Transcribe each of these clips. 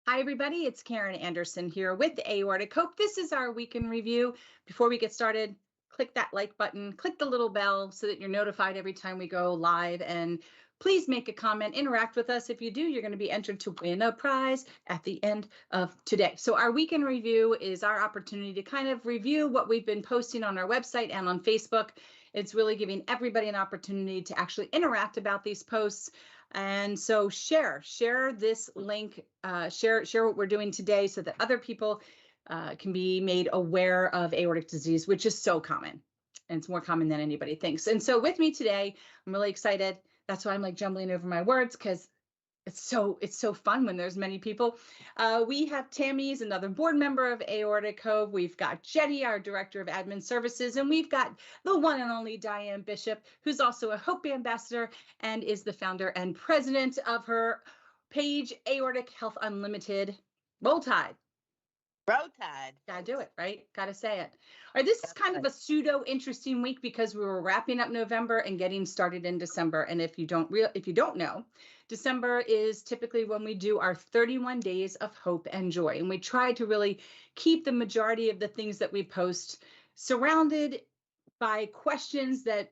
Hi, everybody. It's Karen Anderson here with Aortic. Hope this is our week in review. Before we get started, click that like button, click the little bell so that you're notified every time we go live. And please make a comment, interact with us. If you do, you're going to be entered to win a prize at the end of today. So our week in review is our opportunity to kind of review what we've been posting on our website and on Facebook. It's really giving everybody an opportunity to actually interact about these posts. And so share this link, share what we're doing today so that other people can be made aware of aortic disease, which is so common. And it's more common than anybody thinks. And so with me today, I'm really excited. That's why I'm like jumbling over my words, because it's so fun when there's many people. We have Tammy is another board member of Aortic Cove. We've got Jetty, our director of admin services, and we've got the one and only Diane Bishop, who's also a Hope ambassador and is the founder and president of her page, Aortic Health Unlimited. Roll Tide. Roll Tide. Gotta do it, right? Gotta say it. All right, this is kind of a pseudo interesting week because we were wrapping up November and getting started in December. And if you don't know, December is typically when we do our 31 days of hope and joy. And we try to really keep the majority of the things that we post surrounded by questions that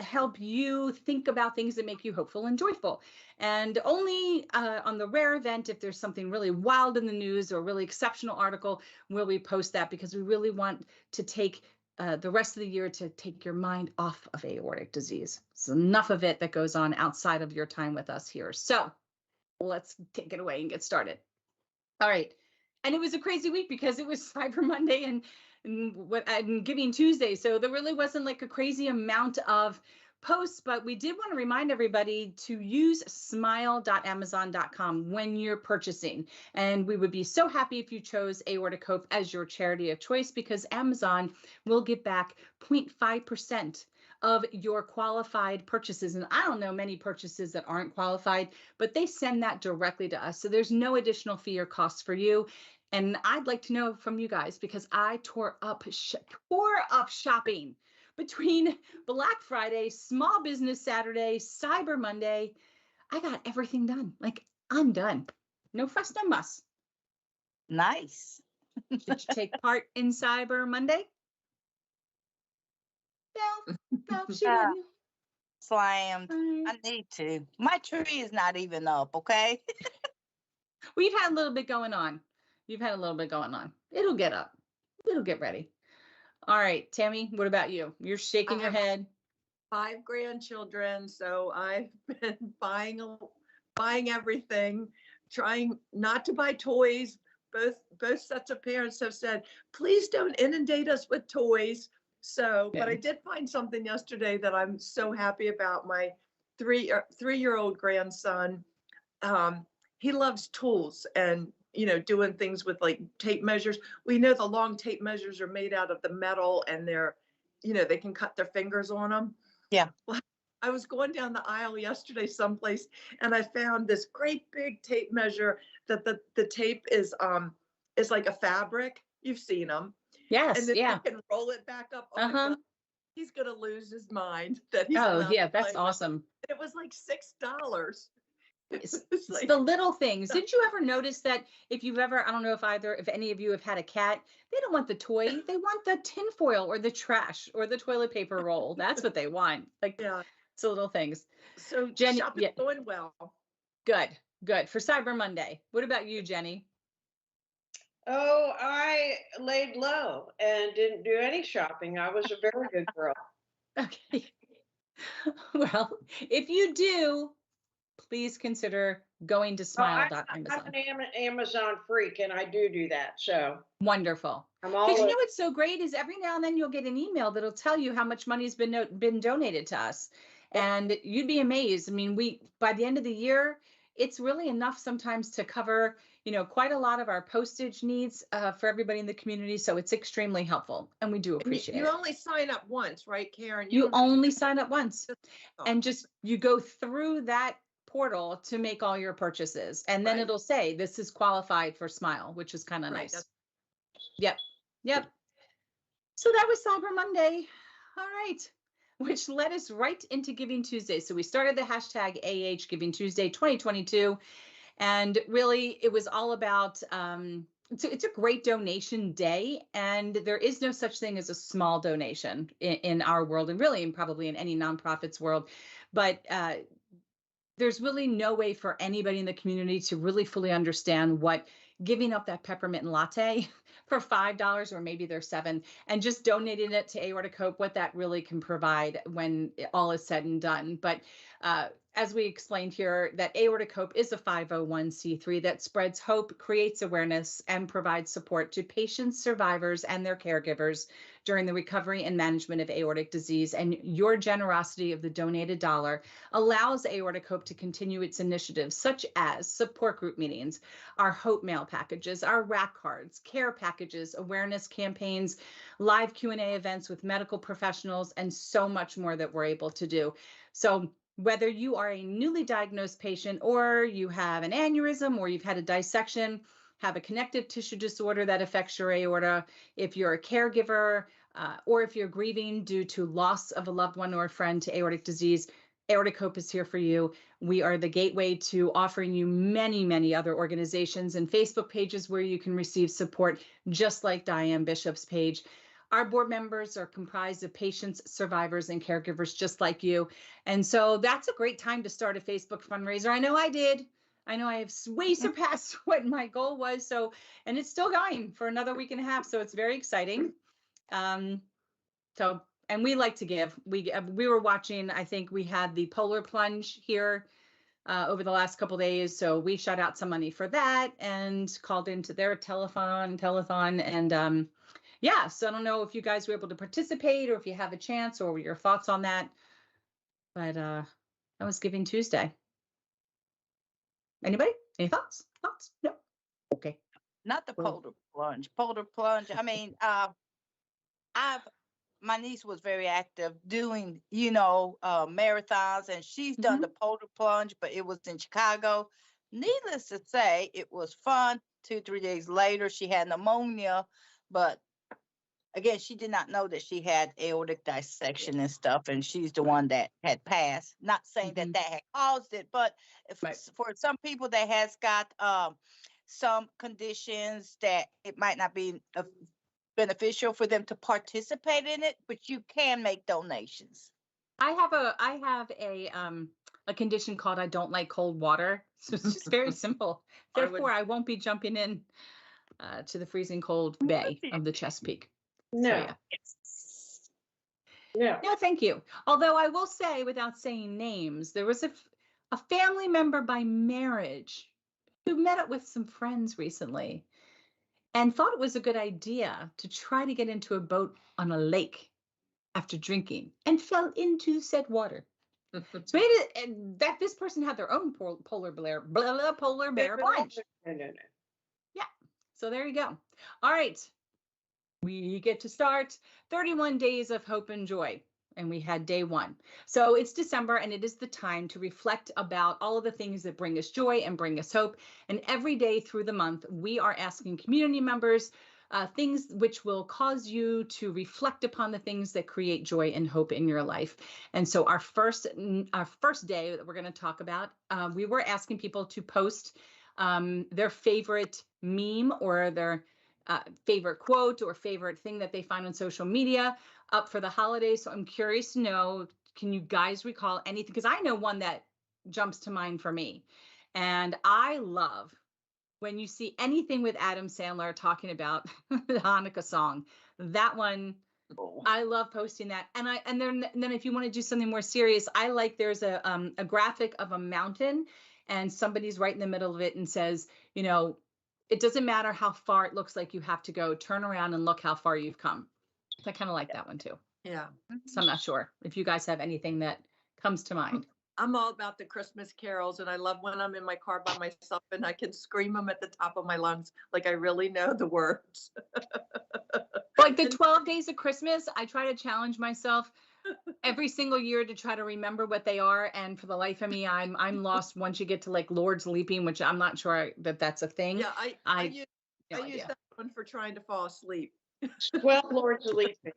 help you think about things that make you hopeful and joyful. And only on the rare event, if there's something really wild in the news or a really exceptional article, will we post that, because we really want to take the rest of the year to take your mind off of aortic disease. It's enough of it that goes on outside of your time with us here. So let's take it away and get started. All right. And it was a crazy week because it was Cyber Monday and Giving Tuesday. So there really wasn't like a crazy amount of posts, but we did want to remind everybody to use smile.amazon.com when you're purchasing. And we would be so happy if you chose Aortic Hope as your charity of choice, because Amazon will give back 0.5% of your qualified purchases. And I don't know many purchases that aren't qualified, but they send that directly to us. So there's no additional fee or cost for you. And I'd like to know from you guys, because I tore up shopping between Black Friday, Small Business Saturday, Cyber Monday. I got everything done. Like, I'm done. No fuss, no muss. Nice. Did you take part in Cyber Monday? No, she didn't. Slammed. I need to. My tree is not even up, okay? We've had a little bit going on. You've had a little bit going on. It'll get up. It'll get ready. All right, Tammy, what about you? You're shaking your head. 5 grandchildren, so I've been buying everything, trying not to buy toys. Both sets of parents have said, please don't inundate us with toys. So, but I did find something yesterday that I'm so happy about. My three-year-old grandson, he loves tools and doing things with like tape measures. We know the long tape measures are made out of the metal, and they're, they can cut their fingers on them. Yeah. Well, I was going down the aisle yesterday someplace, and I found this great big tape measure that the tape is like a fabric. You've seen them. Yes. And then yeah. you can roll it back up. Oh my God. He's gonna lose his mind that he's. Oh yeah, that's awesome. It was like $6. It's like the little things. Did you ever notice that if you've ever, I don't know if any of you have had a cat, they don't want the toy, they want the tinfoil or the trash or the toilet paper roll. That's what they want. Like, yeah, it's the little things. So Jenny, shopping's going well. Good for Cyber Monday. What about you, Jenny? Oh, I laid low and didn't do any shopping. I was a very good girl. Okay. Well, if you do, please consider going to smile.amazon. I'm an Amazon freak, and I do that. So wonderful. Because you know what's so great is every now and then you'll get an email that'll tell you how much money has been donated to us, and you'd be amazed. I mean, by the end of the year, it's really enough sometimes to cover, quite a lot of our postage needs for everybody in the community. So it's extremely helpful, and we do appreciate it. You only sign up once, right, Karen? You only sign up once, and just you go through that portal to make all your purchases, and then it'll say this is qualified for Smile, which is kind of nice. Yep. So that was Cyber Monday. All right. Which led us right into Giving Tuesday. So we started the hashtag AH Giving Tuesday 2022. And really, it was all about, it's a great donation day, and there is no such thing as a small donation in our world, and really, and probably in any nonprofit's world. But there's really no way for anybody in the community to really fully understand what giving up that peppermint latte for $5, or maybe they're $7, and just donating it to Aortic Hope, what that really can provide when all is said and done. But as we explained here, that Aortic Hope is a 501c3 that spreads hope, creates awareness, and provides support to patients, survivors, and their caregivers during the recovery and management of aortic disease. And your generosity of the donated dollar allows Aortic Hope to continue its initiatives, such as support group meetings, our Hope Mail packages, our rack cards, care packages, awareness campaigns, live Q&A events with medical professionals, and so much more that we're able to do. So whether you are a newly diagnosed patient, or you have an aneurysm, or you've had a dissection, have a connective tissue disorder that affects your aorta, if you're a caregiver, or if you're grieving due to loss of a loved one or a friend to aortic disease, Aortic Hope is here for you. We are the gateway to offering you many, many other organizations and Facebook pages where you can receive support, just like Diane Bishop's page. Our board members are comprised of patients, survivors, and caregivers just like you. And so that's a great time to start a Facebook fundraiser. I know I did. I know I have way surpassed what my goal was. So, and it's still going for another week and a half. So it's very exciting. And we like to give. We were watching, I think we had the polar plunge here over the last couple days. So we shot out some money for that and called into their telethon. And yeah, so I don't know if you guys were able to participate, or if you have a chance, or your thoughts on that. But that was Giving Tuesday. Anybody? Any thoughts? No. Okay. Not the polar plunge. Polar plunge. I mean, my niece was very active doing, marathons, and she's done the polar plunge, but it was in Chicago. Needless to say, it was fun. 2-3 days later, she had pneumonia, but again, she did not know that she had aortic dissection and stuff, and she's the one that had passed. Not saying that had caused it, but for some people that has got some conditions that it might not be beneficial for them to participate in it, but you can make donations. I have a condition called I don't like cold water. So it's just very simple. Therefore, I won't be jumping in to the freezing cold bay of the Chesapeake. No. So, yeah. No. No, thank you. Although I will say, without saying names, there was a family member by marriage who met up with some friends recently and thought it was a good idea to try to get into a boat on a lake after drinking, and fell into said water. So made it, and that this person had their own polar bear plunge. No. Yeah. So there you go. All right. We get to start 31 days of hope and joy. And we had day 1. So it's December, and it is the time to reflect about all of the things that bring us joy and bring us hope. And every day through the month, we are asking community members things which will cause you to reflect upon the things that create joy and hope in your life. And so our first day that we're going to talk about, we were asking people to post their favorite meme, or their favorite quote, or favorite thing that they find on social media up for the holidays. So I'm curious to know, can you guys recall anything? Because I know one that jumps to mind for me. And I love when you see anything with Adam Sandler talking about the Hanukkah song. That one, I love posting that. And then if you want to do something more serious, I like, there's a graphic of a mountain, and somebody's right in the middle of it and says, it doesn't matter how far it looks like you have to go, turn around and look how far you've come. So I kind of like that one too. Yeah. So I'm not sure if you guys have anything that comes to mind. I'm all about the Christmas carols, and I love when I'm in my car by myself and I can scream them at the top of my lungs like I really know the words. Like the 12 days of Christmas, I try to challenge myself every single year to try to remember what they are. And for the life of me, I'm lost once you get to like Lord's Leaping, which I'm not sure that that's a thing. Yeah, I use that one for trying to fall asleep. 12 Lords of Leaping.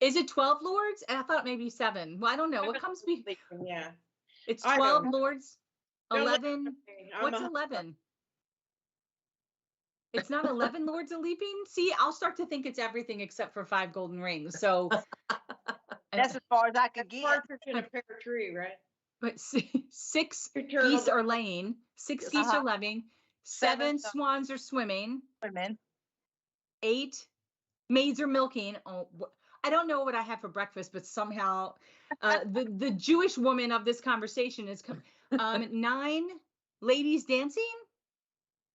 Is it 12 Lords? And I thought maybe 7. Well, I don't know. What comes before? Yeah. It's 12 know. Lords. Don't listen 11. to me. I'm What's a- 11? It's not 11 Lords of Leaping. See, I'll start to think it's everything except for 5 golden rings. So, That's as far as I could get. Partridge in a pear tree, right? but 6 Two turtle geese are laying, 6 Yes. geese Uh-huh. are living, 7 7 swans are swimming, women. 8 maids are milking. Oh, I don't know what I had for breakfast, but somehow the Jewish woman of this conversation is 9 ladies dancing,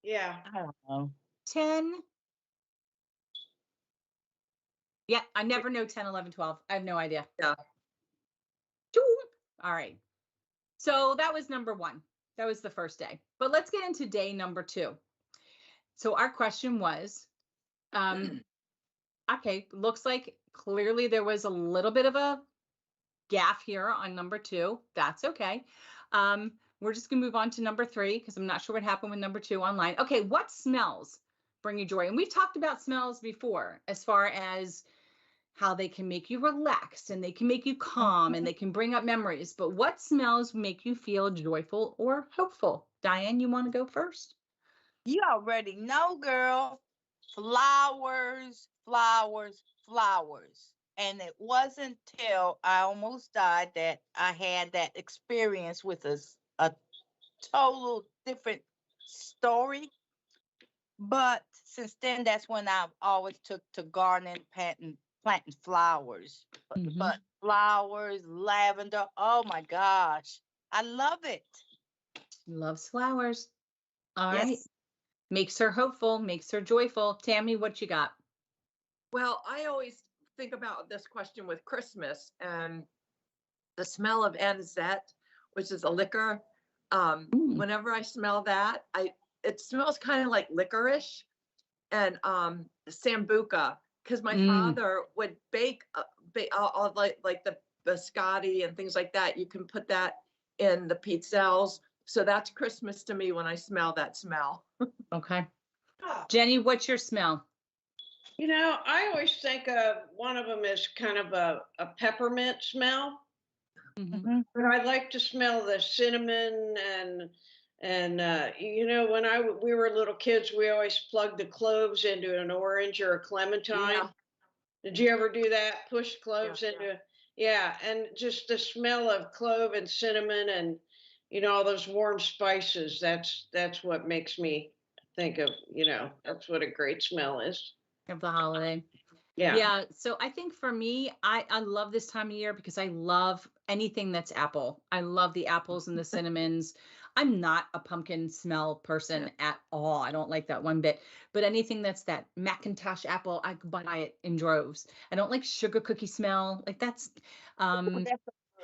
Yeah. I don't know. 10. Yeah, I never know 10, 11, 12. I have no idea. Yeah. All right. So that was number 1. That was the first day. But let's get into day number 2. So our question was, okay, looks like clearly there was a little bit of a gaffe here on number 2. That's okay. We're just gonna move on to number 3 because I'm not sure what happened with number 2 online. Okay, what smells bring you joy? And we've talked about smells before as far as how they can make you relax and they can make you calm and they can bring up memories. But what smells make you feel joyful or hopeful? Diane, you want to go first? You already know, girl. Flowers, flowers, flowers. And it wasn't till I almost died that I had that experience with a total different story. But since then, that's when I've always took to gardening, planting flowers. But flowers, lavender, oh my gosh. I love it. Loves flowers. All right. Yes. Makes her hopeful, makes her joyful. Tammy, what you got? Well, I always think about this question with Christmas and the smell of anisette, which is a liquor. Whenever I smell that, it smells kind of like licorice and sambuca, because my father would bake, all like the biscotti and things like that. You can put that in the pizzelles. So that's Christmas to me when I smell that smell. Okay. Jenny, what's your smell? You know, I always think of one of them as kind of a peppermint smell. Mhm. But I like to smell the cinnamon and you know, when we were little kids, we always plugged the cloves into an orange or a clementine. Yeah. Did you ever do that? Push cloves Yeah. into, yeah, and just the smell of clove and cinnamon and you know all those warm spices. That's what makes me think of, you know, that's what a great smell is. Of the holiday. Yeah. Yeah. So I think for me, I love this time of year because I love anything that's apple. I love the apples and the cinnamons. I'm not a pumpkin smell person at all. I don't like that one bit. But anything that's that Macintosh apple, I could buy it in droves. I don't like sugar cookie smell. Like that's That's so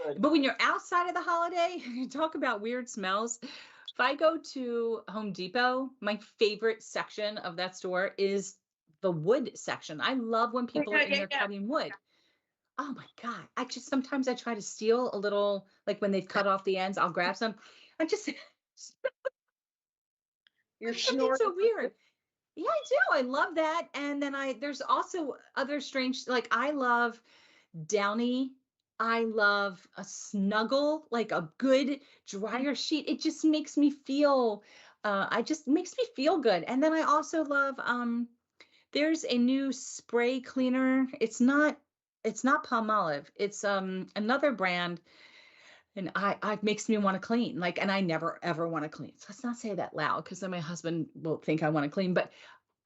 good. but when you're outside of the holiday, you talk about weird smells. If I go to Home Depot, my favorite section of that store is the wood section. I love when people are in there cutting wood. Oh my God. I just sometimes I try to steal a little, like when they've cut off the ends, I'll grab some. I just You're something snoring. so weird. Yeah, I do. I love that. And then there's also other strange, like I love Downy. I love a snuggle, like a good dryer sheet. It just makes me feel, I just makes me feel good. And then I also love, there's a new spray cleaner. It's not Palmolive. It's another brand, and I makes me want to clean. Like, and I never ever want to clean. So let's not say that loud because then my husband will think I want to clean. But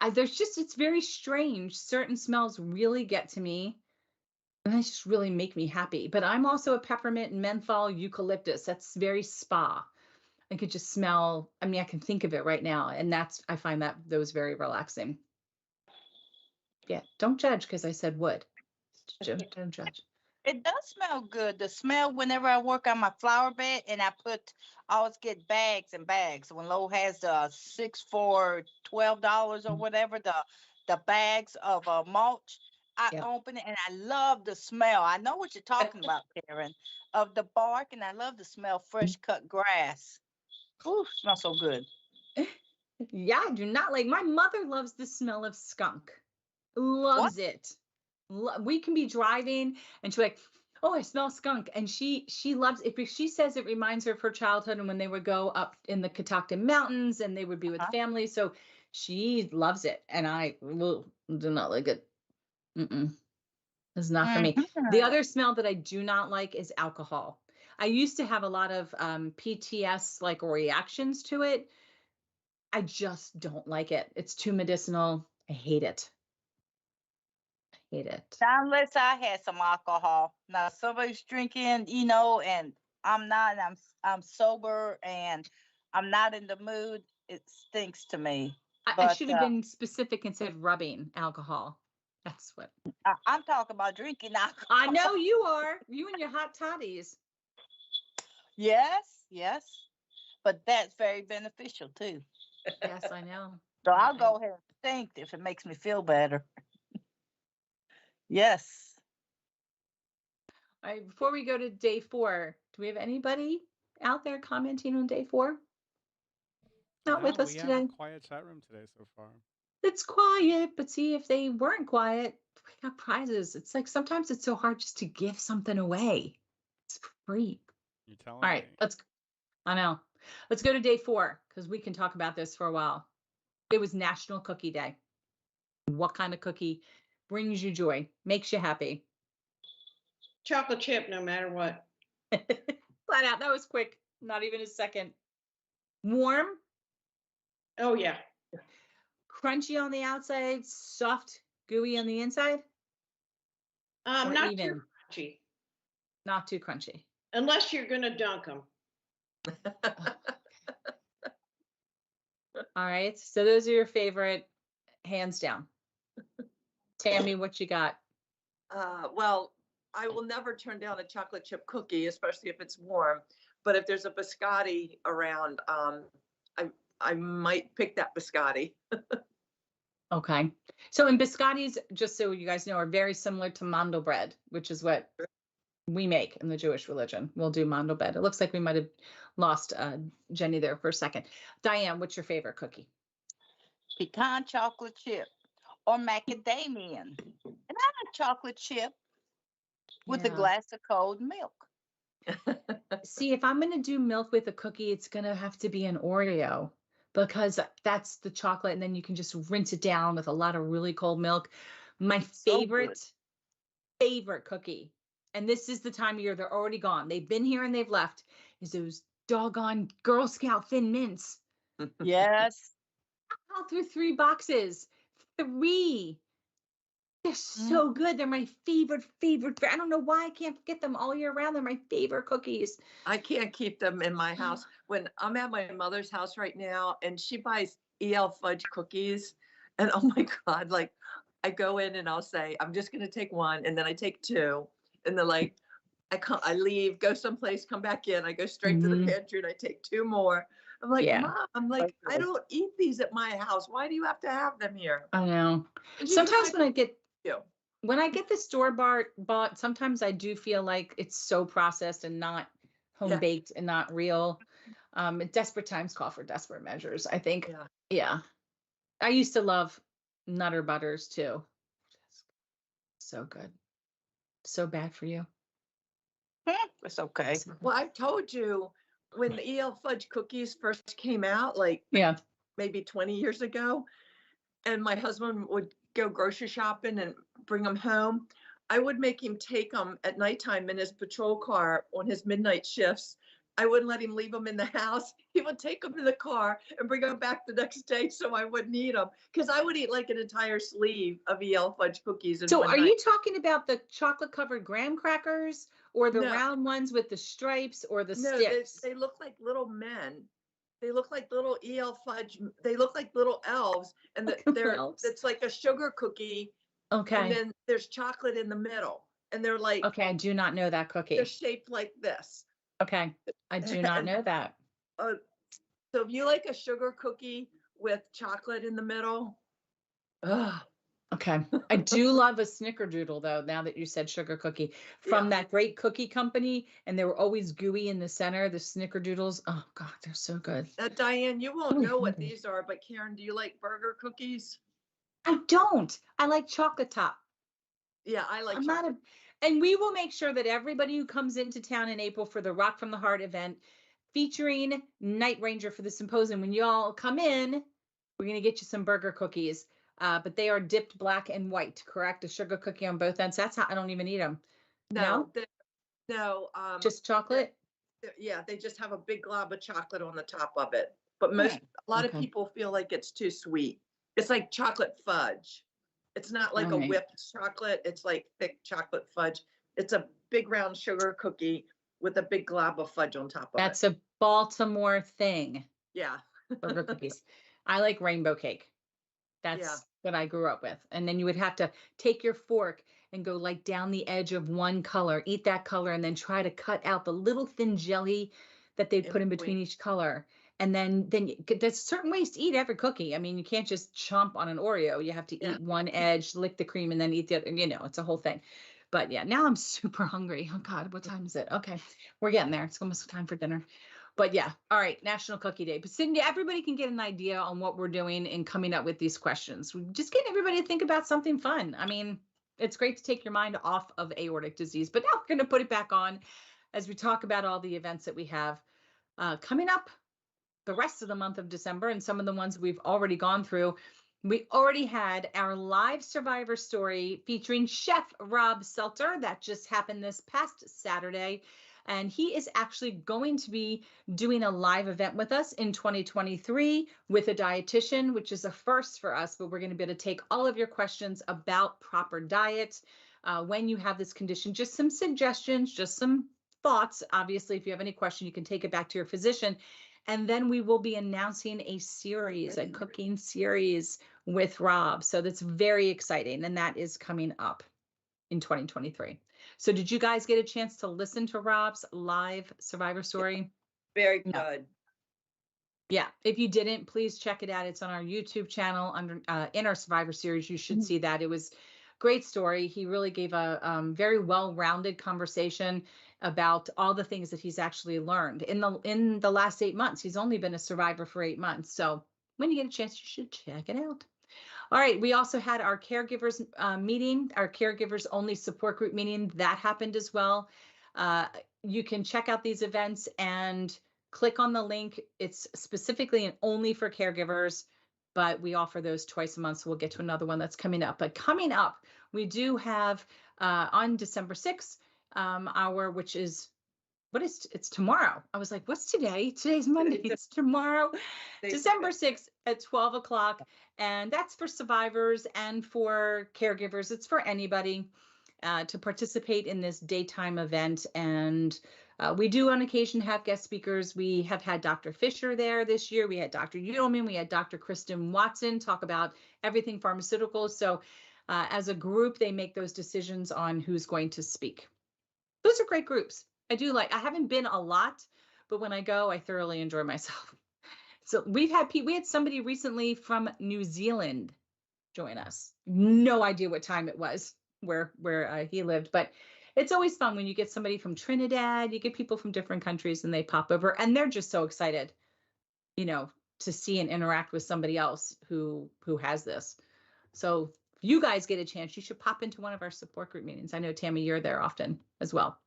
it's very strange. Certain smells really get to me. And they just really make me happy. But I'm also a peppermint, menthol, eucalyptus. That's very spa. I could just smell. I mean, I can think of it right now. And I find those very relaxing. Yeah. Don't judge because I said wood. Don't judge. It does smell good. The smell whenever I work on my flower bed and I always get bags and bags. When Lo has the 6 for $12 or whatever, the bags of mulch, I Yeah. open it and I love the smell. I know what you're talking about, Karen, of the bark, and I love the smell of fresh cut grass. Ooh, smells so good. Yeah, I do not like. My mother loves the smell of skunk. Loves it. We can be driving and she's like, Oh, I smell skunk. And she loves if she says it reminds her of her childhood and when they would go up in the Catoctin Mountains and they would be with Uh-huh. family. So she loves it. And I do not like it. Mm-mm. It's not for me. The Mhm. other smell that I do not like is alcohol. I used to have a lot of PTS like reactions to it. I just don't like it. It's too medicinal. I hate it. Hate it. Now, unless I had some alcohol. Now somebody's drinking, and I'm not, and I'm sober and I'm not in the mood. It stinks to me. I But should have been specific and said rubbing alcohol. That's what I'm talking about drinking alcohol. I know you are. You and your hot toddies. Yes, yes. But that's very beneficial too. Yes, I know. So I'll I- go ahead and stink if it makes me feel better. Yes. All right, before we go to day 4, do we have anybody out there commenting on day 4? Not with No, us we have a today. quiet chat room today so far. It's quiet, but see if they weren't quiet, we got prizes. It's like sometimes it's so hard just to give something away. It's free. You're telling All right, me. I know. Let's go to day 4 because we can talk about this for a while. It was National Cookie Day. What kind of cookie brings you joy, makes you happy? Chocolate chip, no matter what. Flat out. That was quick. Not even a second. Warm, Oh yeah. crunchy on the outside, soft, gooey on the inside, or Not too even crunchy, not too crunchy. unless you're gonna dunk them. All right. So those are your favorite, hands down. Tammy, what you got? Well, I will never turn down a chocolate chip cookie, especially if it's warm. But if there's a biscotti around, I might pick that biscotti. Okay. So in biscottis, just so you guys know, are very similar to mando bread, which is what we make in the Jewish religion. We'll do mando bread. It looks like we might have lost Jenny there for a second. Diane, what's your favorite cookie? Pecan chocolate chip or macadamian. And I like chocolate chip with a Yeah. glass of cold milk. See, if I'm going to do milk with a cookie, it's going to have to be an Oreo because that's the chocolate. And then you can just rinse it down with a lot of really cold milk. My So good. favorite cookie, and this is the time of year they're already gone. They've been here and they've left, is those doggone Girl Scout Thin Mints. Yes. All through 3 boxes. 3. They're so good. They're my favorite. I don't know why I can't get them all year round. They're my favorite cookies. I can't keep them in my house. When I'm at my mother's house right now and she buys EL fudge cookies, and oh my God, like I go in and I'll say, I'm just going to take 1, and then I take 2. And they're like, I leave, go someplace, come back in. I go straight to the pantry and I take 2 more. I'm like, Yeah. Mom, I'm like, I don't eat these at my house. Why do you have to have them here? I know. And she Sometimes said, when I get you. the store bought, sometimes I do feel like it's so processed and not home Yeah. baked and not real. Desperate times call for desperate measures, I think. Yeah. Yeah. I used to love Nutter Butters too. So good. So bad for you. It's okay. Well, I've told you when the EL fudge cookies first came out, like Yeah. maybe 20 years ago, and my husband would go grocery shopping and bring them home, I would make him take them at nighttime in his patrol car on his midnight shifts. I wouldn't let him leave them in the house. He would take them in the car and bring them back the next day so I wouldn't eat them, because I would eat like an entire sleeve of EL fudge cookies in So one are night. you talking about the chocolate covered graham crackers or the No. round ones with the stripes or the No, sticks? they look like little men. They look like little EL fudge. They look like little elves, and Elves. it's like a sugar cookie, and Okay. then there's chocolate in the middle, and they're like Okay. I do not know that cookie. they're shaped like this. Okay. I do not know that. So if you like a sugar cookie with chocolate in the middle, Okay. I do love a snickerdoodle though, now that you said sugar cookie from Yeah. that great cookie company. And they were always gooey in the center, the snickerdoodles. Oh God, they're so good. Diane, you won't know what these are, but Karen, do you like burger cookies? I don't. I like chocolate top. Yeah, I like I'm chocolate. And we will make sure that everybody who comes into town in April for the Rock from the Heart event featuring Night Ranger for the symposium, when you all come in, we're going to get you some burger cookies. But they are dipped black and white, correct? A sugar cookie on both ends. That's how I don't even eat them. No? No, Just chocolate? yeah, they just have a big glob of chocolate on the top of it. But a lot of Okay. people feel like it's too sweet. It's like chocolate fudge. It's not like a Alright. whipped chocolate. It's like thick chocolate fudge. It's a big round sugar cookie with a big glob of fudge on top of That's it. a Baltimore thing, Yeah. burger cookies. I like rainbow cake. That's what I grew up with. And then you would have to take your fork and go like down the edge of one color, eat that color, and then try to cut out the little thin jelly that they'd put in between each color. And then there's certain ways to eat every cookie. I mean, you can't just chomp on an Oreo. You have to eat one edge, lick the cream, and then eat the other. You know, it's a whole thing. But yeah, now I'm super hungry. Oh God, what time is it? Okay, we're getting there. It's almost time for dinner. But yeah, all right, National Cookie Day. But Cindy, everybody can get an idea on what we're doing and coming up with these questions. We're just getting everybody to think about something fun. I mean, it's great to take your mind off of aortic disease, but now we're going to put it back on as we talk about all the events that we have coming up the rest of the month of December and some of the ones we've already gone through. We already had our live survivor story featuring Chef Rob Seltzer. That just happened this past Saturday. And he is actually going to be doing a live event with us in 2023 with a dietitian, which is a first for us, but we're going to be able to take all of your questions about proper diet when you have this condition, just some suggestions, just some thoughts. Obviously, if you have any question, you can take it back to your physician. And then we will be announcing a series, a cooking series with Rob. So that's very exciting. And that is coming up in 2023. So did you guys get a chance to listen to Rob's live survivor story? Very No. good. Yeah. If you didn't, please check it out. It's on our YouTube channel under in our survivor series. You should see that. It was great story. He really gave a very well-rounded conversation about all the things that he's actually learned in the last 8 months. He's only been a survivor for 8 months. So when you get a chance, you should check it out. All right. We also had our caregivers meeting, our caregivers only support group meeting. That happened as well. You can check out these events and click on the link. It's specifically and only for caregivers, but we offer those twice a month. So we'll get to another one that's coming up. But coming up, we do have on December 6th, which is, it's tomorrow. I was like, what's today? Today's Monday. It's tomorrow, December 6th at 12 o'clock. And that's for survivors and for caregivers. It's for anybody to participate in this daytime event. And we do on occasion have guest speakers. We have had Dr. Fisher there this year. We had Dr. Udelman. We had Dr. Kristen Watson talk about everything pharmaceuticals. So as a group, they make those decisions on who's going to speak. Those are great groups. I haven't been a lot, but when I go, I thoroughly enjoy myself. So we had somebody recently from New Zealand join us. No idea what time it was where he lived, but it's always fun when you get somebody from Trinidad, you get people from different countries and they pop over and they're just so excited, to see and interact with somebody else who has this. So if you guys get a chance, you should pop into one of our support group meetings. I know, Tammy, you're there often as well.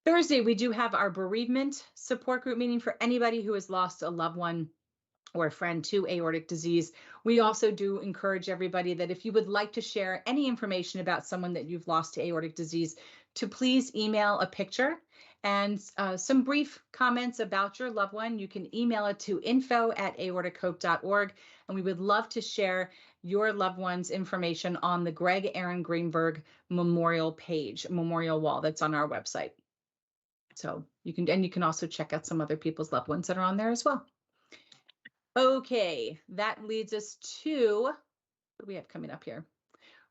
Thursday, we do have our bereavement support group meeting for anybody who has lost a loved one or a friend to aortic disease. We also do encourage everybody that if you would like to share any information about someone that you've lost to aortic disease, to please email a picture and some brief comments about your loved one. You can email it to info@aortichope.org. And we would love to share your loved one's information on the Greg Aaron Greenberg Memorial page, memorial wall that's on our website. So you can also check out some other people's loved ones that are on there as well. Okay, that leads us to, what do we have coming up here?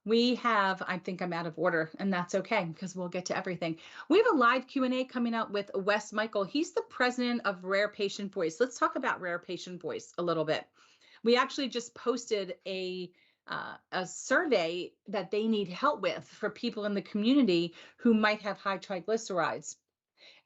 We have, I think I'm out of order, and that's okay because we'll get to everything. We have a live Q&A coming up with Wes Michael. He's the president of Rare Patient Voice. Let's talk about Rare Patient Voice a little bit. We actually just posted a survey that they need help with for people in the community who might have high triglycerides.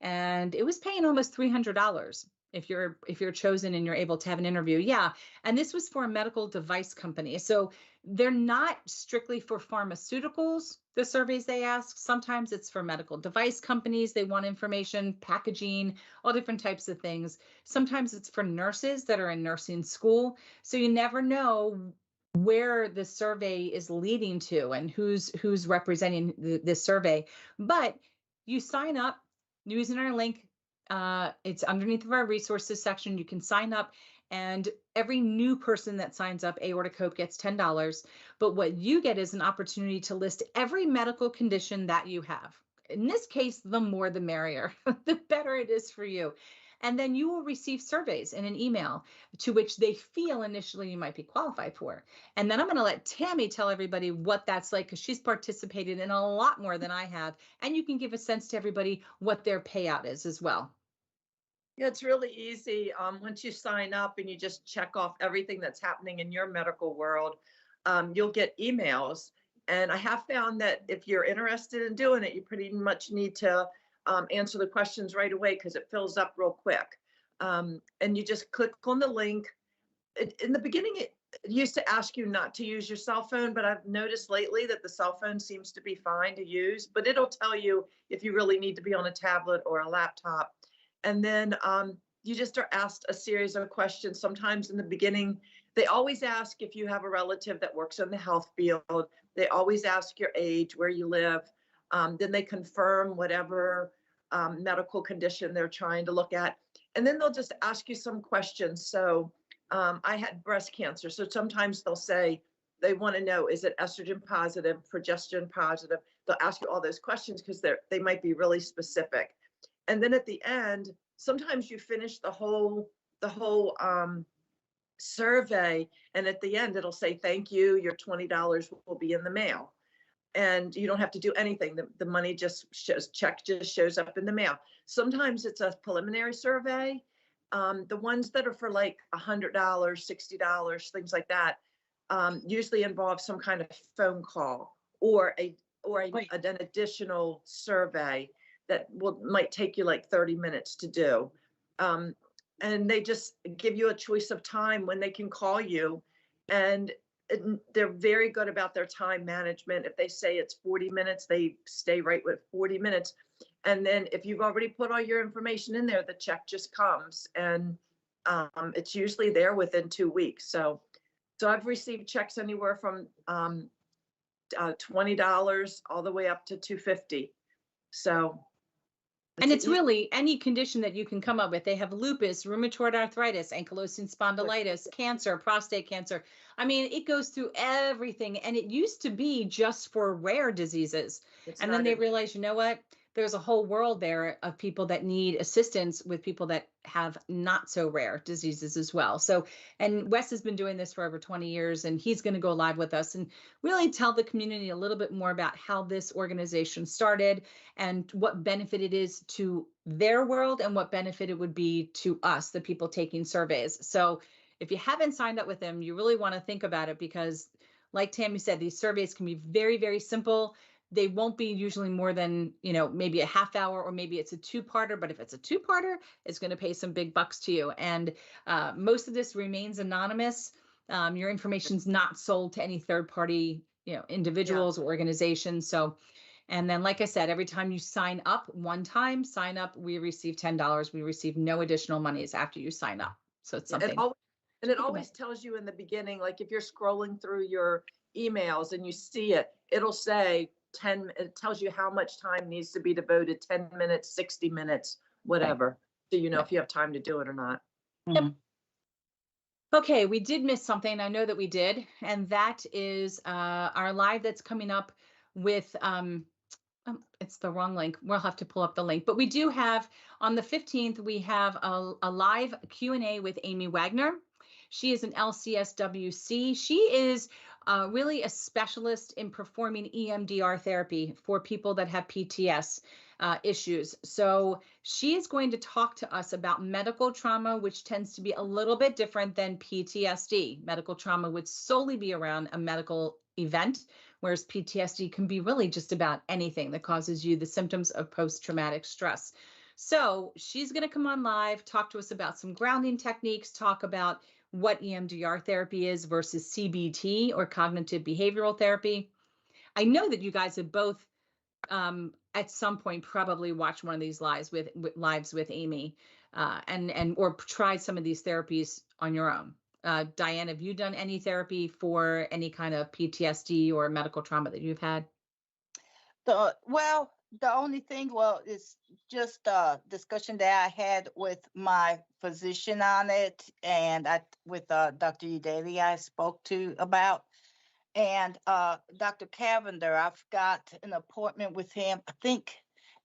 And it was paying almost $300 if you're chosen and you're able to have an interview. Yeah. And this was for a medical device company. So they're not strictly for pharmaceuticals, the surveys they ask. Sometimes it's for medical device companies. They want information, packaging, all different types of things. Sometimes it's for nurses that are in nursing school. So you never know where the survey is leading to and who's representing this survey. But you sign up using our link. It's underneath of our resources section. You can sign up, and every new person that signs up, Aortic Hope gets $10. But what you get is an opportunity to list every medical condition that you have. In this case, the more the merrier, the better it is for you. And then you will receive surveys in an email to which they feel initially you might be qualified for. And then I'm going to let Tammy tell everybody what that's like, because she's participated in a lot more than I have. And you can give a sense to everybody what their payout is as well. Yeah, it's really easy. Once you sign up and you just check off everything that's happening in your medical world, you'll get emails. And I have found that if you're interested in doing it, you pretty much need to answer the questions right away, because it fills up real quick. And you just click on the link. In the beginning, it used to ask you not to use your cell phone, but I've noticed lately that the cell phone seems to be fine to use, but it'll tell you if you really need to be on a tablet or a laptop. And then you just are asked a series of questions. Sometimes in the beginning, they always ask if you have a relative that works in the health field. They always ask your age, where you live. Then they confirm whatever medical condition they're trying to look at. And then they'll just ask you some questions. So I had breast cancer. So sometimes they'll say they want to know, is it estrogen positive, progesterone positive? They'll ask you all those questions because they might be really specific. And then at the end, sometimes you finish the whole survey, and at the end it'll say, thank you, your $20 will be in the mail. And you don't have to do anything. The money just shows up in the mail. Sometimes it's a preliminary survey. The ones that are for like $100, $60, things like that, usually involve some kind of phone call or an additional survey that might take you like 30 minutes to do. And they just give you a choice of time when they can call you. And they're very good about their time management. If they say it's 40 minutes, they stay right with 40 minutes. And then if you've already put all your information in there, the check just comes, and it's usually there within 2 weeks. So I've received checks anywhere from $20 all the way up to $250. So. And it's really any condition that you can come up with. They have lupus, rheumatoid arthritis, ankylosing spondylitis, cancer, prostate cancer. I mean, it goes through everything. And it used to be just for rare diseases. And then they realized, you know what? There's a whole world there of people that need assistance with people that have not so rare diseases as well. So, and Wes has been doing this for over 20 years, and he's going to go live with us and really tell the community a little bit more about how this organization started and what benefit it is to their world and what benefit it would be to us, the people taking surveys. So if you haven't signed up with him, you really want to think about it, because like Tammy said, these surveys can be very, very simple. They won't be usually more than, maybe a half hour, or maybe it's a two-parter. But if it's a two-parter, it's going to pay some big bucks to you. And most of this remains anonymous. Your information's not sold to any third-party, individuals or organizations. So, and then, like I said, every time you sign up, we receive $10. We receive no additional monies after you sign up. So it's something. And it always tells you in the beginning, like if you're scrolling through your emails and you see it, it'll say it tells you how much time needs to be devoted, 10 minutes, 60 minutes, whatever. So you know if you have time to do it or not. Yep. Okay, we did miss something. I know that we did. And that is our live that's coming up with, it's the wrong link. We'll have to pull up the link. But we do have, on the 15th, we have a live Q&A with Amy Wagner. She is an LCSWC. She is really a specialist in performing EMDR therapy for people that have PTS issues. So she is going to talk to us about medical trauma, which tends to be a little bit different than PTSD. Medical trauma would solely be around a medical event, whereas PTSD can be really just about anything that causes you the symptoms of post-traumatic stress. So she's going to come on live, talk to us about some grounding techniques, talk about what EMDR therapy is versus CBT or cognitive behavioral therapy. I know that you guys have both at some point probably watched one of these lives with Amy, and or tried some of these therapies on your own. Diane, have you done any therapy for any kind of PTSD or medical trauma that you've had? The only thing, is just a discussion that I had with my physician on it, and with Dr. Udali I spoke to about, and Dr. Cavender, I've got an appointment with him, I think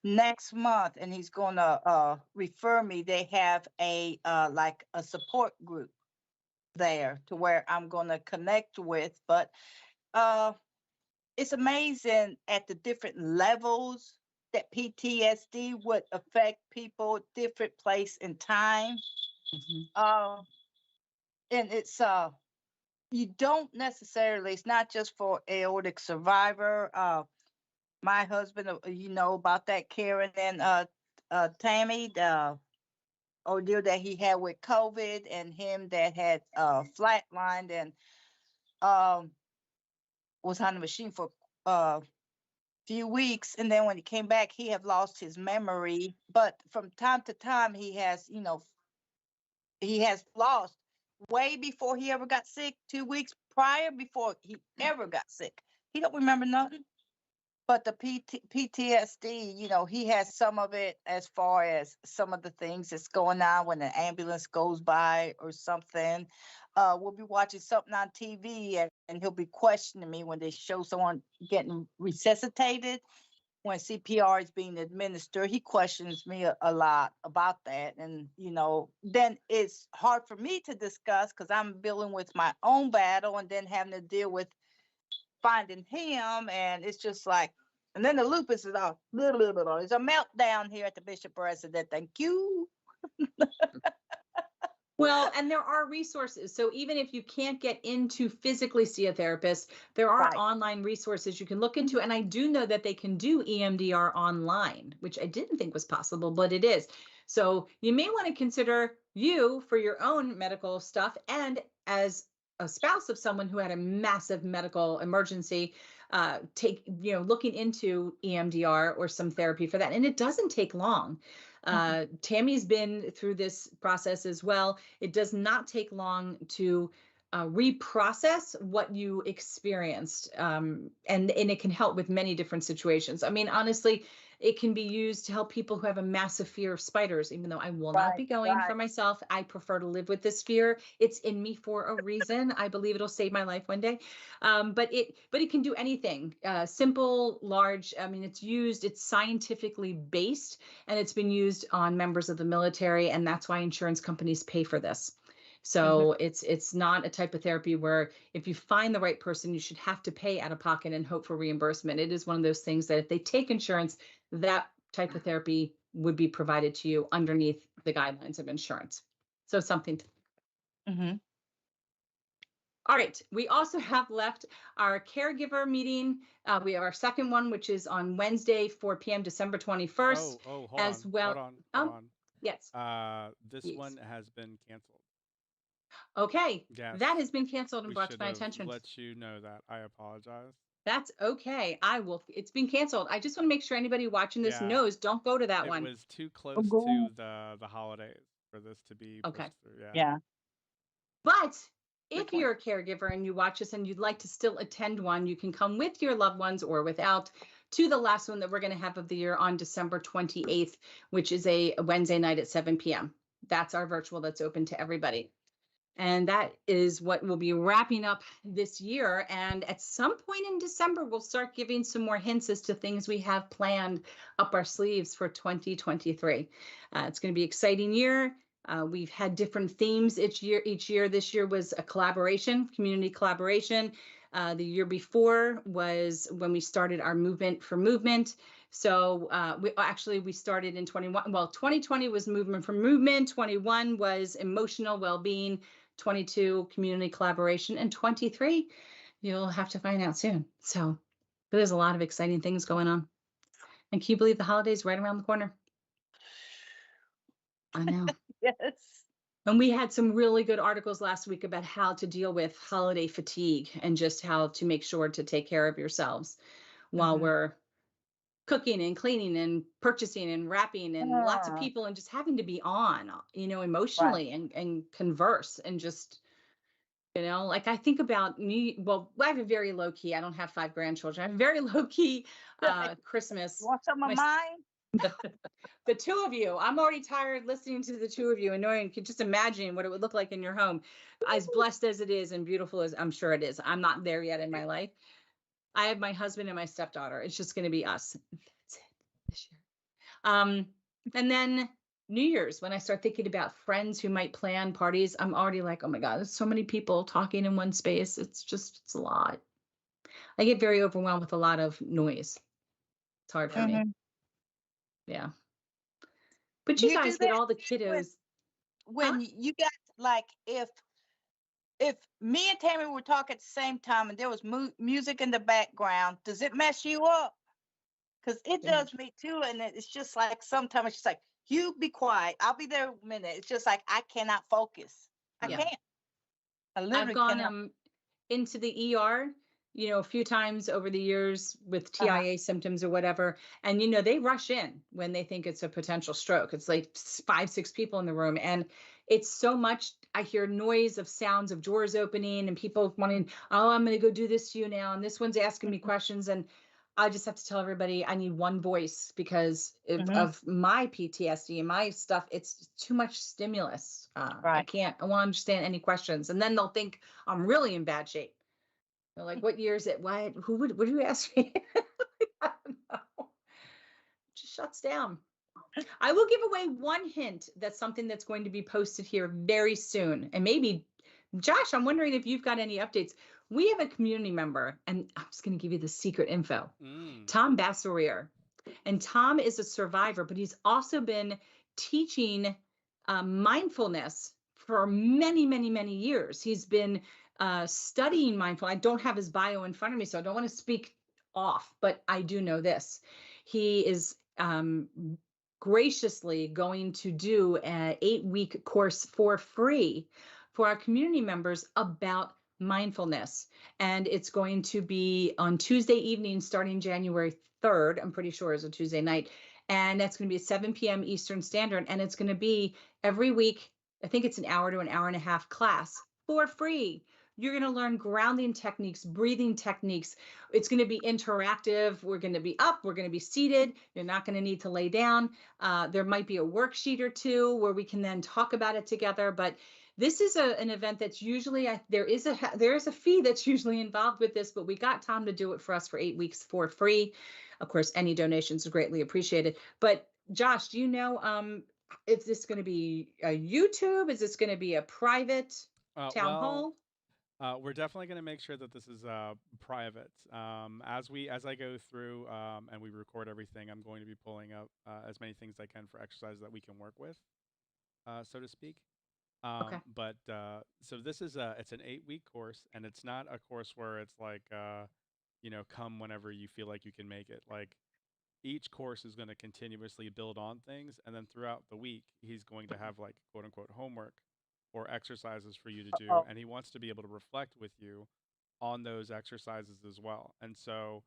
next month, and he's going to refer me. They have a like a support group there to where I'm going to connect with, but it's amazing at the different levels that PTSD would affect people, different place and time. Mm-hmm. And it's you don't necessarily, it's not just for aortic survivor. My husband, you know about that, Karen and Tammy, the ordeal that he had with COVID, and him that had flatlined and was on the machine for few weeks, and then when he came back, he had lost his memory. But from time to time, he has, he has lost way before he ever got sick. 2 weeks prior, before he ever got sick, he don't remember nothing. But the PTSD, he has some of it, as far as some of the things that's going on when an ambulance goes by or something. We'll be watching something on TV, and he'll be questioning me when they show someone getting resuscitated. When CPR is being administered, he questions me a lot about that. And, then it's hard for me to discuss because I'm dealing with my own battle and then having to deal with finding him. And it's just like, and then the lupus is all, there's a meltdown here at the Bishop Resident. Thank you. Well, and there are resources. So even if you can't get in to physically see a therapist, there are Right. online resources you can look into. And I do know that they can do EMDR online, which I didn't think was possible, but it is. So you may want to consider you for your own medical stuff, and as a spouse of someone who had a massive medical emergency, looking into EMDR or some therapy for that. And it doesn't take long. Tammy's been through this process as well. It does not take long to reprocess what you experienced, and it can help with many different situations. I mean, honestly, it can be used to help people who have a massive fear of spiders, even though I will not be going for myself. I prefer to live with this fear. It's in me for a reason. I believe it'll save my life one day. But it can do anything, simple, large. I mean, it's scientifically based, and it's been used on members of the military, and that's why insurance companies pay for this. So it's not a type of therapy where if you find the right person, you should have to pay out of pocket and hope for reimbursement. It is one of those things that if they take insurance, that type of therapy would be provided to you underneath the guidelines of insurance. So something to. All right. We also have left our caregiver meeting. We have our second one, which is on Wednesday, 4 p.m., December 21st. Hold as on, well. hold on. Yes. This Yes. one has been canceled. Okay. Yes. That has been canceled and We brought to should my have attention. let you know that. I apologize. That's okay. It's been canceled. I just want to make sure anybody watching this knows, don't go to that one. It was too close to the holidays for this to be pushed through. Yeah. But if you're a caregiver and you watch this and you'd like to still attend one, you can come with your loved ones or without to the last one that we're going to have of the year on December 28th, which is a Wednesday night at 7 p.m. That's our virtual that's open to everybody. And that is what we'll be wrapping up this year. And at some point in December, we'll start giving some more hints as to things we have planned up our sleeves for 2023. It's going to be an exciting year. We've had different themes each year. This year was a collaboration, community collaboration. The year before was when we started our movement for movement. So we started in 21. Well, 2020 was movement for movement. 21 was emotional well-being. 22 community collaboration, and 23 you'll have to find out soon. So there's a lot of exciting things going on. And can you believe the holidays right around the corner? I know. Yes. And we had some really good articles last week about how to deal with holiday fatigue and just how to make sure to take care of yourselves while Mhm. we're cooking and cleaning and purchasing and wrapping and lots of Mm, people and just having to be on, right. emotionally and converse and just, like I think about me. Well, I have a very low key, I don't have 5 grandchildren. I have a very low key You Christmas. want some of My mine? the two of you, I'm already tired listening to the two of you and knowing, could just imagine what it would look like in your home, as blessed as it is and beautiful as I'm sure it is. I'm not there yet in my life. I have my husband and my stepdaughter. It's just going to be us. That's it this year. Um, and then New Year's, when I start thinking about friends who might plan parties, I'm already like, oh my God, there's so many people talking in one space. It's a lot. I get very overwhelmed with a lot of noise. It's hard for me. Mhm. Yeah. But you You do guys get that all the when kiddos. Huh? when you got like if me and Tammy were talking at the same time and there was music in the background, does it mess you up? Because it Yeah. does me too, and it's just like sometimes it's just like you be quiet. I'll be there a minute. It's just like I cannot focus. I Yeah. can't. I I've literally gone cannot. into the ER, a few times over the years with Uh-huh. TIA symptoms or whatever. And, they rush in when they think it's a potential stroke. It's like 5, 6 people in the room. And it's so much. I hear noise of sounds of doors opening and people wanting, oh, I'm going to go do this to you now. And this one's asking me questions. And I just have to tell everybody I need one voice because Hmm. of my PTSD and my stuff. It's too much stimulus. Right. I won't understand any questions. And then they'll think I'm really in bad shape. They're like, what year is it? What do you ask me? I don't know. Just shuts down. I will give away one hint. That's something that's going to be posted here very soon. And maybe, Josh, I'm wondering if you've got any updates. We have a community member, and I'm just going to give you the secret info. Mm. Tom Basserier. And Tom is a survivor, but he's also been teaching mindfulness for many, many, many years. He's been studying mindful. I don't have his bio in front of me, so I don't want to speak off, but I do know this. He is graciously going to do an 8-week course for free for our community members about mindfulness. And it's going to be on Tuesday evening starting January 3rd. I'm pretty sure is a Tuesday night. And that's going to be at 7 p.m. Eastern Standard. And it's going to be every week. I think it's an hour to an hour and a half class for free. You're going to learn grounding techniques, breathing techniques. It's going to be interactive. We're going to be up. We're going to be seated. You're not going to need to lay down. There might be a worksheet or two where we can then talk about it together. But this is an event that's usually there is a fee that's usually involved with this, but we got Tom to do it for us for 8 weeks for free. Of course, any donations are greatly appreciated. But Josh, do you know is this going to be a YouTube? Is this going to be a private town Well, hall? we're definitely going to make sure that this is private. As I go through and we record everything, I'm going to be pulling up as many things as I can for exercises that we can work with, so to speak. Okay. But so this is it's an 8-week course, and it's not a course where it's like come whenever you feel like you can make it. Like each course is going to continuously build on things, and then throughout the week he's going to have like quote unquote homework or exercises for you to do, Oh. and he wants to be able to reflect with you on those exercises as well. And so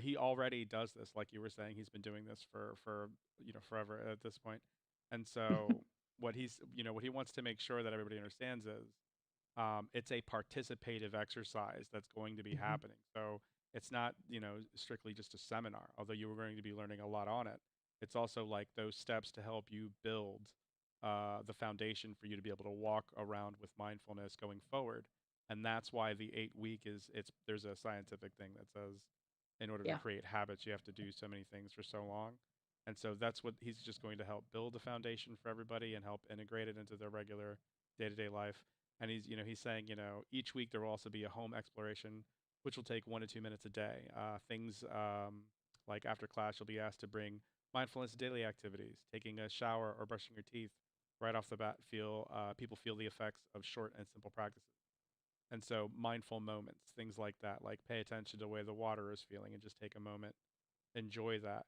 he already does this, like you were saying. He's been doing this for forever at this point. And so what he wants to make sure that everybody understands is it's a participative exercise that's going to be Mhm. happening. So it's not, strictly just a seminar, although you are going to be learning a lot on it. It's also like those steps to help you build the foundation for you to be able to walk around with mindfulness going forward. And that's why the 8 week there's a scientific thing that says in order to Yeah. create habits, you have to do so many things for so long. And so that's what he's just going to help build the foundation for everybody and help integrate it into their regular day to day life. And he's saying, each week there will also be a home exploration, which will take 1 to 2 minutes a day. Things like after class, you'll be asked to bring mindfulness daily activities, taking a shower or brushing your teeth. Right off the bat, people feel the effects of short and simple practices. And so mindful moments, things like that, like pay attention to the way the water is feeling and just take a moment, enjoy that.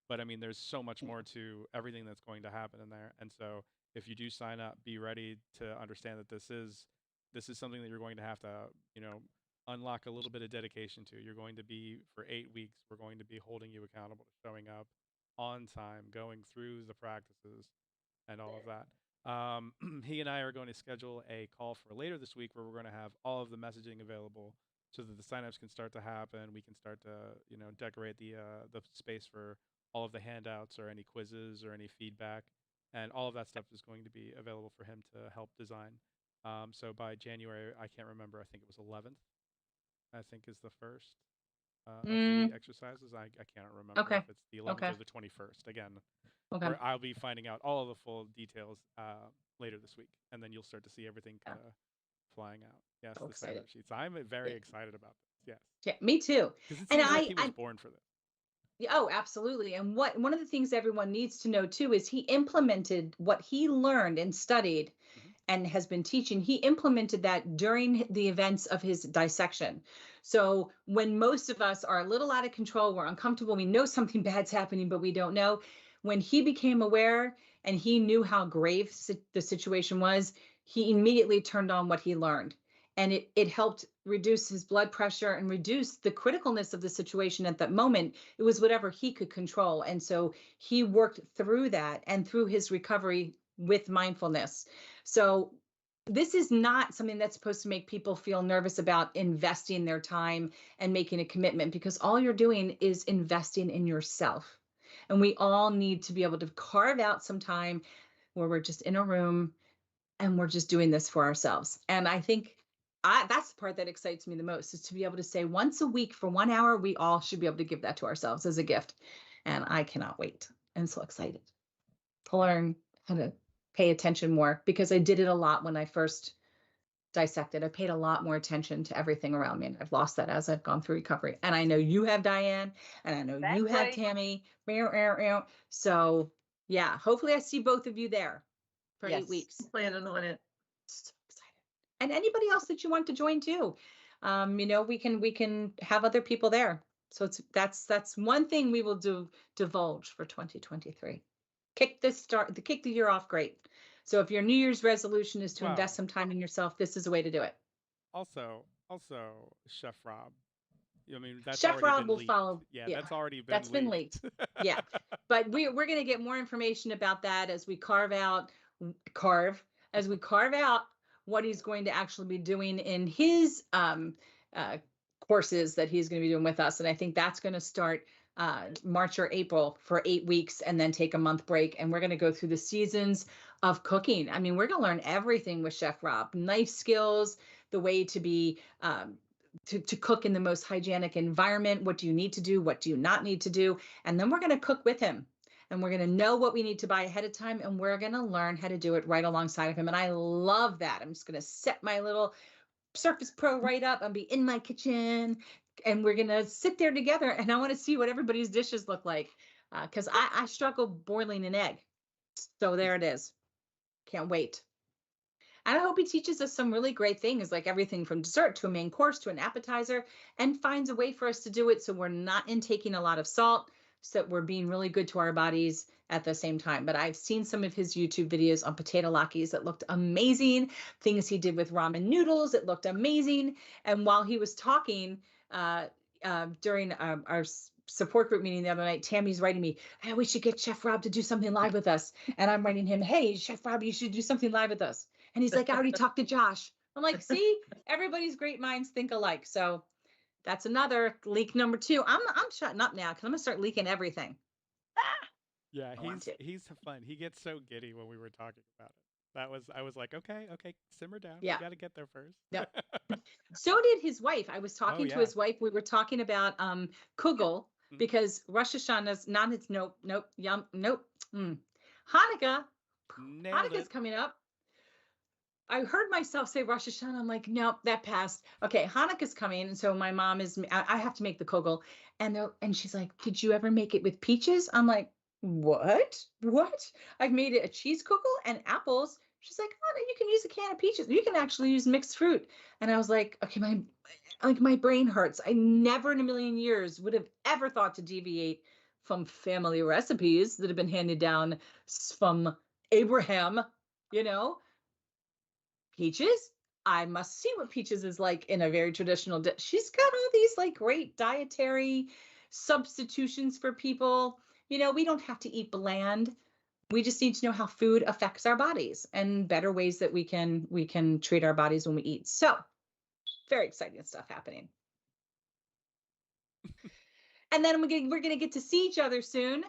But I mean, there's so much more to everything that's going to happen in there. And so if you do sign up, be ready to understand that this is something that you're going to have to, unlock a little bit of dedication to. You're going to be, for 8 weeks, we're going to be holding you accountable to showing up on time, going through the practices and all of that. He and I are going to schedule a call for later this week where we're going to have all of the messaging available so that the signups can start to happen. We can start to, decorate the space for all of the handouts or any quizzes or any feedback, and all of that stuff is going to be available for him to help design. So by January, I can't remember. I think it was 11th. I think is the first of the exercises. I can't remember Okay. if it's the 11th Okay. or the 21st. Again, Okay. where I'll be finding out all of the full details later this week, and then you'll start to see everything kind of flying out. Yes, So the sign-up excited. sheets. I'm very Yeah. excited about this. Yes, Yeah, me too. because it And seems like he was born for this. oh, absolutely. And one of the things everyone needs to know too is he implemented what he learned and studied and has been teaching. He implemented that during the events of his dissection. So when most of us are a little out of control, we're uncomfortable, we know something bad's happening, but we don't know. When he became aware and he knew how grave the situation was, he immediately turned on what he learned. And it helped reduce his blood pressure and reduce the criticalness of the situation at that moment. It was whatever he could control. And so he worked through that and through his recovery with mindfulness. So this is not something that's supposed to make people feel nervous about investing their time and making a commitment, because all you're doing is investing in yourself. And we all need to be able to carve out some time where we're just in a room and we're just doing this for ourselves. And I think that's the part that excites me the most, is to be able to say once a week for 1 hour, we all should be able to give that to ourselves as a gift. And I cannot wait. I'm so excited to learn how to pay attention more, because I did it a lot when I first dissected. I paid a lot more attention to everything around me, and I've lost that as I've gone through recovery. And I know you have, Diane, and I know you have, Tammy. So yeah, hopefully I see both of you there for 8 weeks. Planning on it. So excited. And anybody else that you want to join too. We can have other people there. So that's one thing we will divulge for 2023. Kick the year off great. So if your New Year's resolution is to invest some time in yourself, this is a way to do it. Also, Chef Rob. I mean, that's Chef already Rob been will leaked. follow. Yeah, that's already been that's been leaked. Yeah, but we're going to get more information about that as we carve out what he's going to actually be doing in his courses that he's going to be doing with us. And I think that's going to start March or April for 8 weeks, and then take a month break. And we're going to go through the seasons of cooking. I mean, we're going to learn everything with Chef Rob: knife skills, the way to be to cook in the most hygienic environment. What do you need to do? What do you not need to do? And then we're going to cook with him, and we're going to know what we need to buy ahead of time, and we're going to learn how to do it right alongside of him. And I love that. I'm just going to set my little Surface Pro right up and be in my kitchen, and we're going to sit there together, and I want to see what everybody's dishes look like, because I struggle boiling an egg. So there it is. Can't wait. And I hope he teaches us some really great things, like everything from dessert to a main course to an appetizer, and finds a way for us to do it so we're not intaking a lot of salt, so that we're being really good to our bodies at the same time. But I've seen some of his YouTube videos on potato latkes that looked amazing. Things he did with ramen noodles, it looked amazing. And while he was talking during our support group meeting the other night, Tammy's writing me, "Hey, we should get Chef Rob to do something live with us." And I'm writing him, "Hey, Chef Rob, you should do something live with us." And he's like, "I already talked to Josh." I'm like, see, everybody's great minds think alike. So that's another leak number 2. I'm shutting up now, because I'm gonna start leaking everything. Yeah, he's fun. He gets so giddy when we were talking about it. I was like, okay, simmer down. Yeah. We got to get there first. Yep. So did his wife. I was talking to his wife. We were talking about kugel, because Rosh Hashanah's Hanukkah. Hanukkah's coming up. I heard myself say Rosh Hashanah. I'm like, nope, that passed. Okay, Hanukkah's coming, and so my mom I have to make the kugel, and she's like, "Did you ever make it with peaches?" I'm like, "What? I've made it a cheese kugel and apples." She's like, "Oh, no, you can use a can of peaches. You can actually use mixed fruit." And I was like, "Okay, my brain hurts. I never in a million years would have ever thought to deviate from family recipes that have been handed down from Abraham you know, Peaches, I must see what Peaches is like in a very traditional she's got all these like great dietary substitutions for people. You know, we don't have to eat bland. We just need to know how food affects our bodies and better ways that we can treat our bodies when we eat. So, very exciting stuff happening. And then we're gonna get to see each other soon.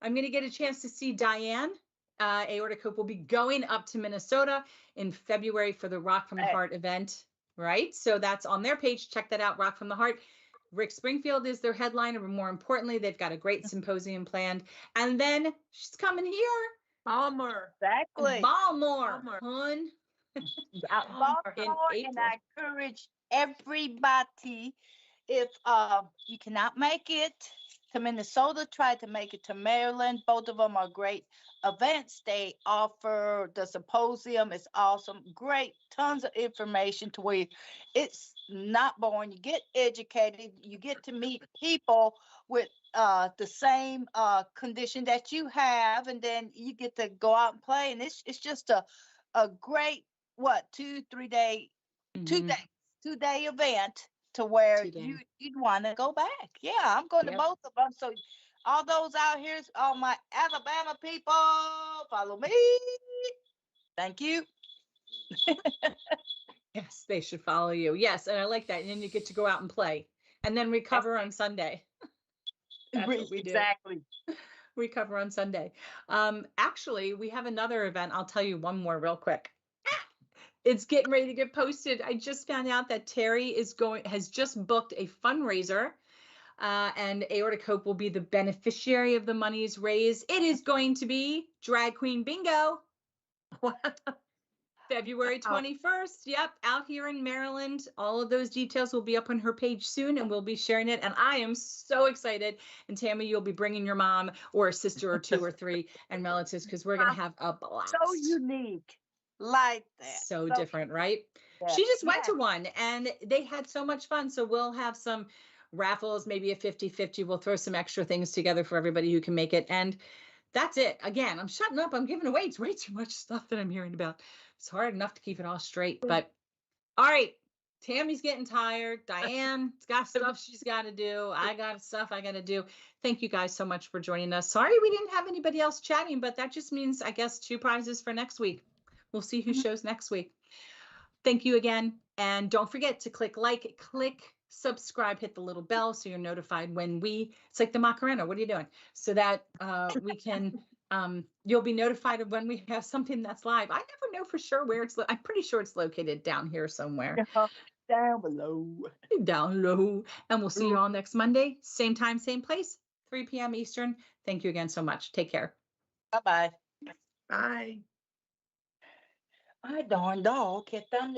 I'm gonna get a chance to see Diane. Aortic Hope will be going up to Minnesota in February for the Rock from the Heart event, right? So that's on their page. Check that out, Rock from the Heart. Rick Springfield is their headliner, but more importantly, they've got a great symposium planned. And then she's coming here. Balmer. Exactly. Baltimore, hun. Baltimore, and I encourage everybody, if you cannot make it to Minnesota, try to make it to Maryland. Both of them are great events. They offer the symposium. It's awesome. Great, tons of information to where it's not boring. You get educated. You get to meet people with the same condition that you have, and then you get to go out and play. And it's just a great 2-3 day, Mhm. 2 day event to where 2 days. you'd want to go back. Yeah, I'm going to Yep. both of them. So all those out here, all my Alabama people, follow me. Thank you. Yes, they should follow you. Yes, and I like that. And then you get to go out and play and then recover on Sunday. That's what we do. Exactly. Recover on Sunday. Actually, we have another event. I'll tell you one more real quick. It's getting ready to get posted. I just found out that Terry has just booked a fundraiser, and Aortic Hope will be the beneficiary of the monies raised. It is going to be Drag Queen Bingo. February 21st. Yep, out here in Maryland. All of those details will be up on her page soon, and we'll be sharing it. And I am so excited. And Tammy, you'll be bringing your mom or a sister or 2 or 3 and relatives, because we're going to have a blast. So unique. Like that. So different, right? Yeah. She just went to one and they had so much fun. So we'll have some raffles, maybe a 50-50. We'll throw some extra things together for everybody who can make it. And that's it. Again, I'm shutting up. I'm giving away. It's way too much stuff that I'm hearing about. It's hard enough to keep it all straight. But all right, Tammy's getting tired. Diane's got stuff she's got to do. I got stuff I got to do. Thank you guys so much for joining us. Sorry we didn't have anybody else chatting, but that just means, I guess, 2 prizes for next week. We'll see who shows next week. Thank you again. And don't forget to click like, click subscribe, hit the little bell so you're notified when it's like the Macarena. What are you doing? So that we can, you'll be notified of when we have something that's live. I never know for sure where I'm pretty sure it's located down here somewhere. Down below. Down low. And we'll see you all next Monday. Same time, same place, 3 p.m. Eastern. Thank you again so much. Take care. Bye-bye. Bye. My darn dog kept on